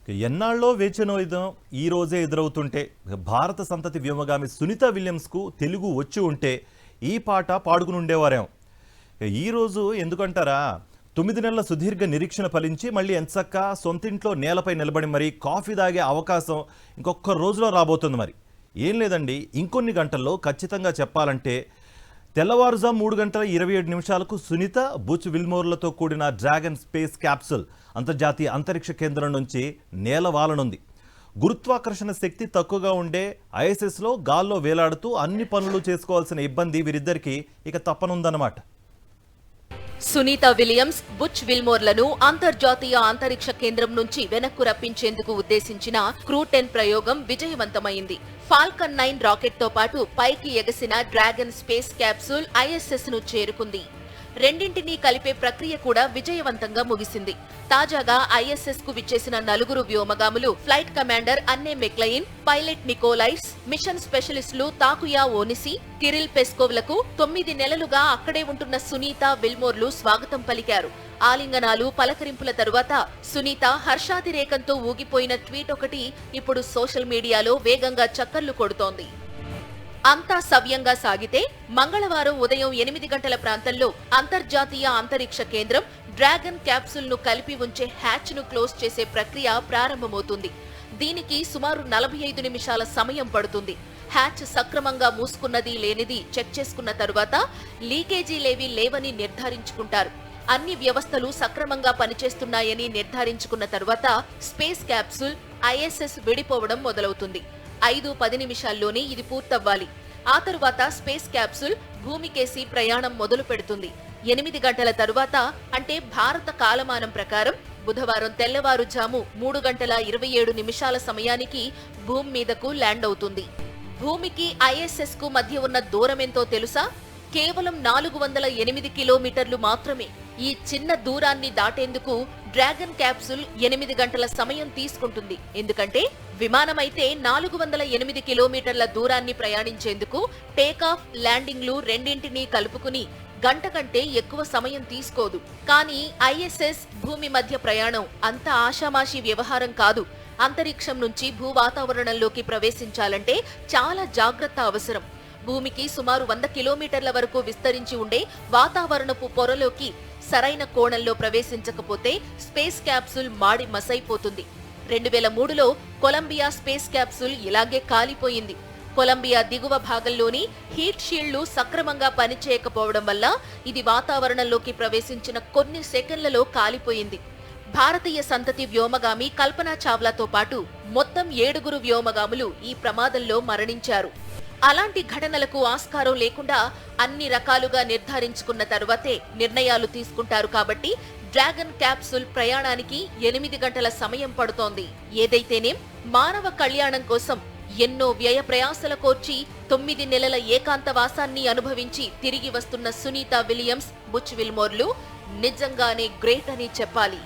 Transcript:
ఎన్నాళ్ళో వేచనోయుధం ఈ రోజే ఎదురవుతుంటే భారత సంతతి వ్యోమగామి సునీత విలియమ్స్కు తెలుగు వచ్చి ఉంటే ఈ పాట పాడుకుని ఉండేవారేం. ఈరోజు ఎందుకంటారా, 9 నెలల సుదీర్ఘ నిరీక్షణ ఫలించి మళ్ళీ ఎంచక్క సొంతింట్లో నేలపై నిలబడి మరి కాఫీ తాగే అవకాశం ఇంకొక రోజులో రాబోతుంది. మరి ఏం లేదండి, ఇంకొన్ని గంటల్లో ఖచ్చితంగా చెప్పాలంటే తెల్లవారుజాము 3:27 సునీత బుచ్ విల్మోర్లతో కూడిన డ్రాగన్ స్పేస్ క్యాప్సూల్ అంతర్జాతీయ అంతరిక్ష కేంద్రం నుంచి నేలవాలనుంది. గురుత్వాకర్షణ శక్తి తక్కువగా ఉండే ఐఎస్ఎస్లో గాల్లో వేలాడుతూ అన్ని పనులు చేసుకోవాల్సిన ఇబ్బంది వీరిద్దరికీ ఇక తప్పనుందన్నమాట. సునీత విలియమ్స్ బుచ్ విల్మోర్లను అంతర్జాతీయ అంతరిక్ష కేంద్రం నుంచి వెనక్కు రప్పించేందుకు ఉద్దేశించిన క్రూ-10 ప్రయోగం విజయవంతమైంది. ఫాల్కన్ 9 రాకెట్ తో పాటు పైకి ఎగసిన డ్రాగన్ స్పేస్ క్యాప్సూల్ ఐఎస్ఎస్ ను చేరుకుంది. రెండింటినీ కలిపే ప్రక్రియ కూడా విజయవంతంగా ముగిసింది. తాజాగా ఐఎస్ఎస్ కు విచ్చేసిన 4 వ్యోమగాములు flight commander Anne McClain, pilot Nichole Ayers, mission స్పెషలిస్టులు తాకుయా ఓనిసి, కిరిల్ పెస్కోవ్లకు 9 నెలలుగా అక్కడే ఉంటున్న సునీత విల్మోర్లు స్వాగతం పలికారు. ఆలింగనాలు, పలకరింపుల తరువాత సునీత హర్షాతిరేకంతో ఊగిపోయిన ట్వీట్ ఒకటి ఇప్పుడు సోషల్ మీడియాలో వేగంగా చక్కర్లు కొడుతోంది. అంతా సవ్యంగా సాగితే మంగళవారం ఉదయం 8 గంటల ప్రాంతంలో అంతర్జాతీయ అంతరిక్ష కేంద్రం డ్రాగన్ క్యాప్సూల్ ను కలిపి ఉంచే హ్యాచ్ ను క్లోజ్ చేసే ప్రక్రియ ప్రారంభమవుతుంది. దీనికి సుమారు 45 నిమిషాల సమయం పడుతుంది. హ్యాచ్ సక్రమంగా మూసుకున్నది లేనిది చెక్ చేసుకున్న తరువాత లీకేజీలేవీ లేవని నిర్ధారించుకుంటారు. అన్ని వ్యవస్థలు సక్రమంగా పనిచేస్తున్నాయని నిర్ధారించుకున్న తరువాత స్పేస్ క్యాప్సూల్ ఐఎస్ఎస్ విడిపోవడం మొదలవుతుంది. 5-10 నిమిషాల్లోనే ఇది పూర్తవ్వాలి. ఆ తరువాత స్పేస్ క్యాప్సూల్ భూమికేసి ప్రయాణం మొదలు పెడుతుంది. 8 గంటల తరువాత, అంటే భారత కాలమానం ప్రకారం బుధవారం తెల్లవారుజాము 3:27 సమయానికి భూమి మీదకు ల్యాండ్ అవుతుంది. భూమికి ఐఎస్ఎస్ కు మధ్య ఉన్న దూరమెంతో తెలుసా? కేవలం 408 కిలోమీటర్లు మాత్రమే. ఈ చిన్న దూరాన్ని దాటేందుకు డ్రాగన్ క్యాప్సూల్ 8 గంటల సమయం తీసుకుంటుంది. ఎందుకంటే విమానమైతే 408 కిలోమీటర్ల దూరాన్ని ప్రయాణించేందుకు టేకాఫ్, ల్యాండింగ్లు రెండింటినీ కలుపుకుని గంట కంటే ఎక్కువ సమయం తీసుకోదు. కానీ ఐఎస్ఎస్ భూమి మధ్య ప్రయాణం అంత ఆషామాషీ వ్యవహారం కాదు. అంతరిక్షం నుంచి భూ వాతావరణంలోకి ప్రవేశించాలంటే చాలా జాగ్రత్త అవసరం. భూమికి సుమారు 100 కిలోమీటర్ల వరకు విస్తరించి ఉండే వాతావరణపు పొరలోకి సరైన కోణంలో ప్రవేశించకపోతే స్పేస్ క్యాప్సూల్ మాడి మసైపోతుంది. 2003లో కొలంబియా స్పేస్ క్యాప్సూల్ ఇలాగే కాలిపోయింది. కొలంబియా దిగువ భాగంలోని హీట్ షీల్డ్లు సక్రమంగా పనిచేయకపోవడం వల్ల ఇది వాతావరణంలోకి ప్రవేశించిన కొన్ని సెకండ్లలో కాలిపోయింది. భారతీయ సంతతి వ్యోమగామి కల్పనా చావ్లాతో పాటు మొత్తం 7 వ్యోమగాములు ఈ ప్రమాదంలో మరణించారు. అలాంటి ఘటనలకు ఆస్కారం లేకుండా అన్ని రకాలుగా నిర్ధారించుకున్న తరువాతే నిర్ణయాలు తీసుకుంటారు. కాబట్టి డ్రాగన్ క్యాప్సూల్ ప్రయాణానికి 8 గంటల సమయం పడుతోంది. ఏదైతేనేం మానవ కళ్యాణం కోసం ఎన్నో వ్యయ ప్రయాసల కోర్చి 9 నెలల ఏకాంతవాసాన్ని అనుభవించి తిరిగి వస్తున్న సునీత విలియమ్స్, బుచ్ విల్మోర్లు నిజంగానే గ్రేట్ అని చెప్పాలి.